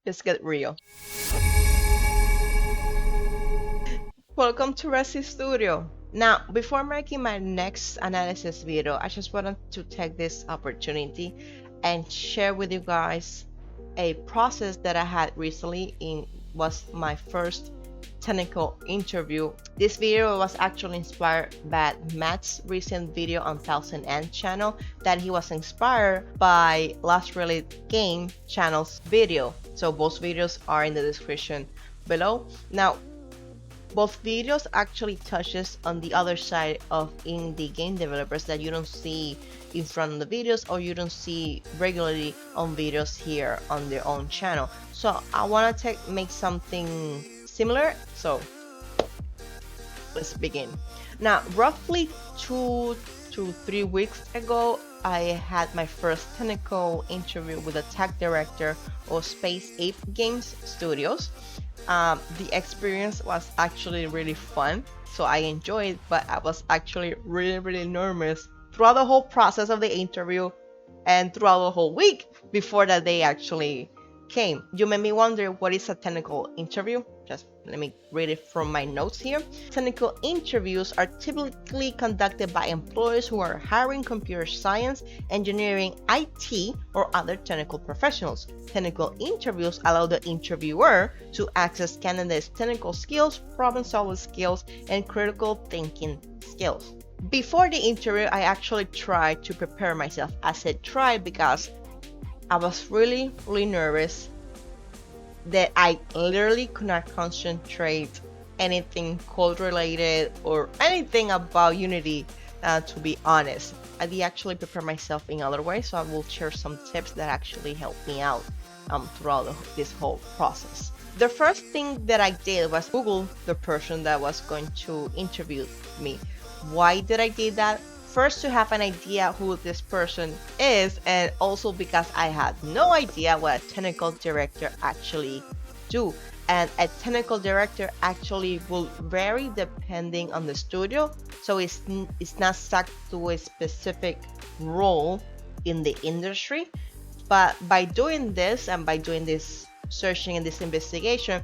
Let's get real. Welcome to Resi Studio. Now, before making my next analysis video, I just wanted to take this opportunity and share with you guys a process that I had recently in was my first technical interview. This video was actually inspired by Matt's recent video on Thousand Ant channel that he was inspired by Last Released Game channel's video. So both videos are in the description below. Now, both videos actually touches on the other side of indie game developers that you don't see in front of the videos or you don't see regularly on videos here on their own channel. So I want to make something similar. So let's begin. Now, roughly 2 to 3 weeks ago, I had my first technical interview with the tech director of Space Ape Games Studios. The experience was actually really fun, so I enjoyed it, but I was actually really nervous throughout the whole process of the interview and throughout the whole week before that day actually came. You made me wonder, what is a technical interview? Just let me read it from my notes here. Technical interviews are typically conducted by employers who are hiring computer science, engineering, IT, or other technical professionals. Technical interviews allow the interviewer to access candidates' technical skills, problem-solving skills, and critical thinking skills. Before the interview, I actually tried to prepare myself. I said try because I was really nervous that I literally could not concentrate anything code related or anything about Unity, to be honest. I did actually prepare myself in other ways, so I will share some tips that actually helped me out throughout this whole process. The first thing that I did was Google the person that was going to interview me. Why did I do that? First, to have an idea who this person is, and also because I had no idea what a technical director actually do. And a technical director actually will vary depending on the studio, so it's not stuck to a specific role in the industry. But by doing this and by doing this searching and this investigation,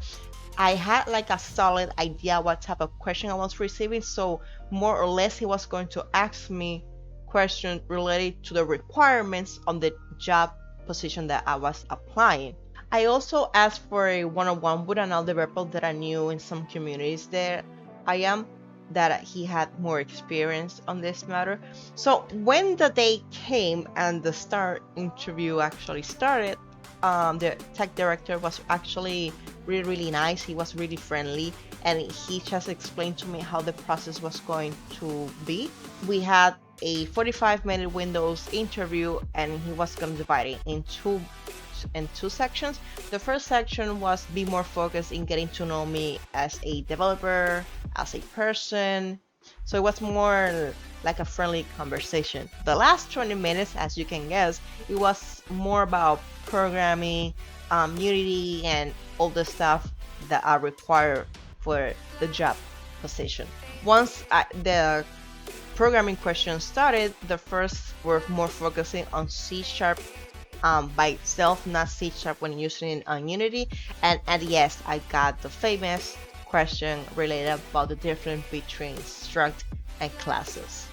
I had like a solid idea what type of question I was receiving, so more or less he was going to ask me questions related to the requirements on the job position that I was applying. I also asked for a one-on-one with another developer that I knew in some communities that that he had more experience on this matter. So when the day came and the start interview actually started, the tech director was actually really nice. He was really friendly, and he just explained to me how the process was going to be. We had a 45-minute Windows interview, and he was going to divide it in two sections. The first section was be more focused in getting to know me as a developer, as a person. So it was more like a friendly conversation. The last 20 minutes, as you can guess, it was more about programming, Unity, and all the stuff that are required for the job position. Once the programming questions started, the first were more focusing on C# by itself, not C# when using it on Unity. And yes, I got the famous question related about the difference between struct and classes.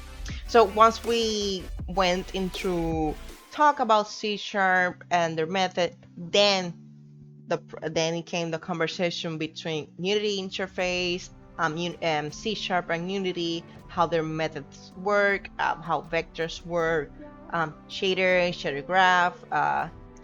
So once we went into talk about C# and their method, then it came the conversation between Unity interface, C# and Unity, how their methods work, how vectors work, shader graph,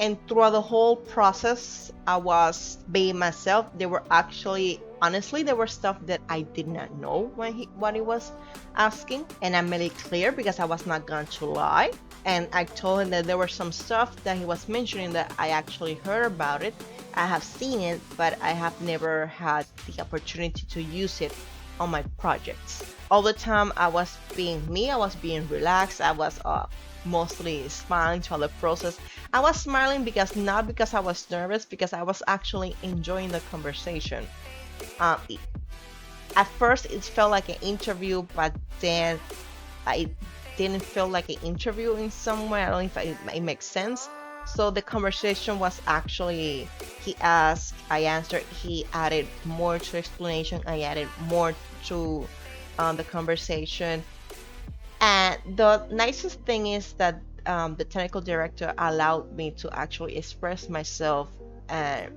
and throughout the whole process, I was being myself. There were actually, honestly, there were stuff that I did not know what he was asking, and I made it clear because I was not going to lie. And I told him that there were some stuff that he was mentioning that I actually heard about it. I have seen it, but I have never had the opportunity to use it on my projects. All the time I was being me, I was being relaxed, I was mostly smiling throughout the process. I was smiling because not because I was nervous, because I was actually enjoying the conversation. At first it felt like an interview, but then it didn't feel like an interview in some way. I don't know if it makes sense. So the conversation was actually, he asked, I answered, he added more to explanation, I added more to the conversation. And the nicest thing is that the technical director allowed me to actually express myself. And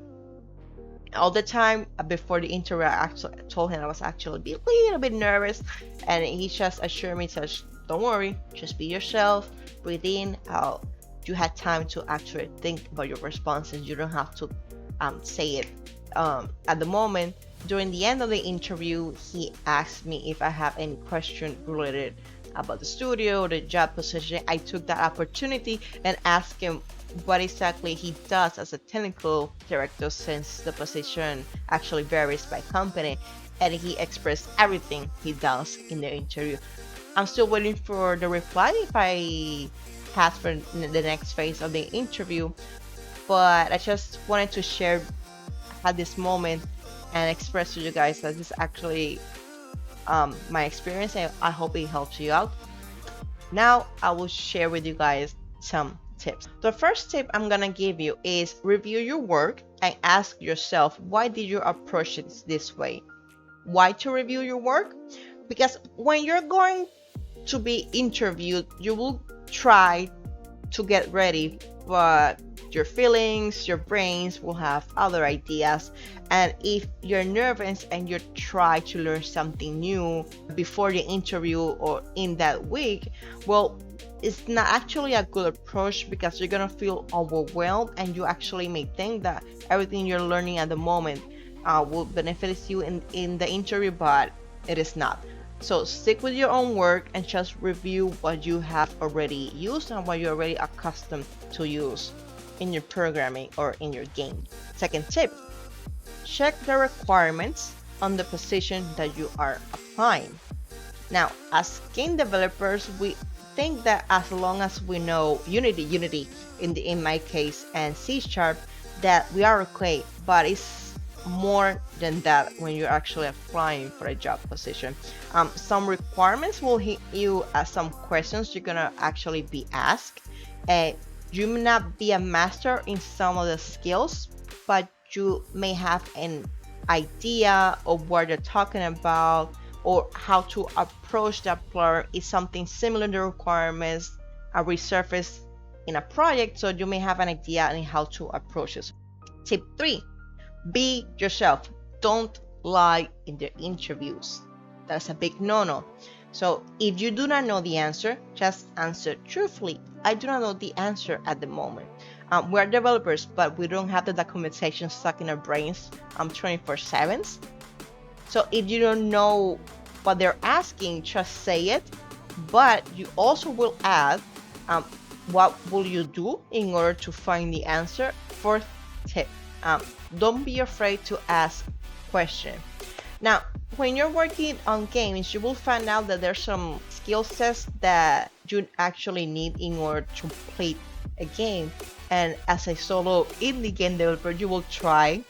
all the time before the interview, I actually told him I was actually a little bit nervous, and he just assured me, says, "Don't worry, just be yourself, breathe in, out." You had time to actually think about your responses. You don't have to say it at the moment. During the end of the interview, he asked me if I have any question related about the studio, the job position. I took that opportunity and asked him what exactly he does as a technical director, since the position actually varies by company, and he expressed everything he does in the interview. I'm still waiting for the reply if I pass for the next phase of the interview, but I just wanted to share at this moment and express to you guys that this is actually my experience, and I hope it helps you out. Now I will share with you guys some tips. The first tip I'm gonna give you is review your work and ask yourself, why did you approach it this way? Why to review your work? Because when you're going to be interviewed, you will try to get ready, but your feelings, your brains will have other ideas. And if you're nervous and you try to learn something new before the interview or in that week, well, it's not actually a good approach, because you're gonna feel overwhelmed and you actually may think that everything you're learning at the moment will benefit you in the interview, but it is not. So stick with your own work and just review what you have already used and what you're already accustomed to use in your programming or in your game. Second tip, check the requirements on the position that you are applying. Now, as game developers, we think that as long as we know Unity in my case, and C#, that we are okay, but it's more than that when you're actually applying for a job position. Some requirements will hit you as some questions you're gonna actually be asked. You may not be a master in some of the skills, but you may have an idea of what they're talking about or how to approach that player. Is something similar to requirements are resurfaced in a project, so you may have an idea on how to approach it. Tip 3, be yourself. Don't lie in the interviews. That's a big no-no. So if you do not know the answer, just answer truthfully. I do not know the answer at the moment. We're developers, but we don't have the documentation stuck in our brains 24/7. So if you don't know what they're asking, just say it. But you also will add what will you do in order to find the answer. Fourth tip, don't be afraid to ask questions. Now, when you're working on games, you will find out that there's some skill sets that you actually need in order to play a game. And as a solo indie game developer, you will try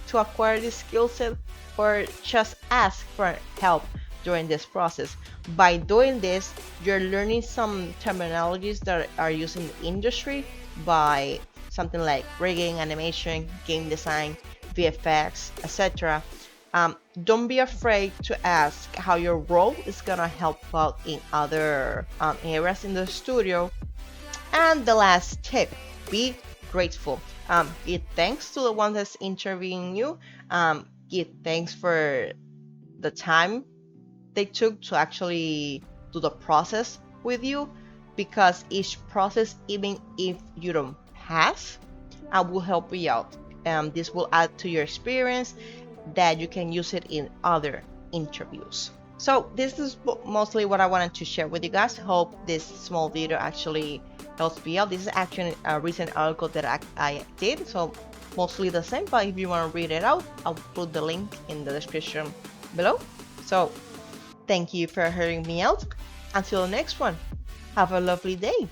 to acquire this skill set or just ask for help during this process. By doing this, you're learning some terminologies that are used in the industry, by something like rigging, animation, game design, VFX, etc. Don't be afraid to ask how your role is gonna help out in other areas in the studio. And the last tip, be grateful. Give thanks to the one that's interviewing you. Give thanks for the time they took to actually do the process with you, because each process, even if you don't pass, will help you out. This will add to your experience that you can use it in other interviews. So this is mostly what I wanted to share with you guys. Hope this small video actually helps me out. This is actually a recent article that I did, so mostly the same, but if you want to read it out, I'll put the link in the description below. So thank you for hearing me out. Until the next one, have a lovely day.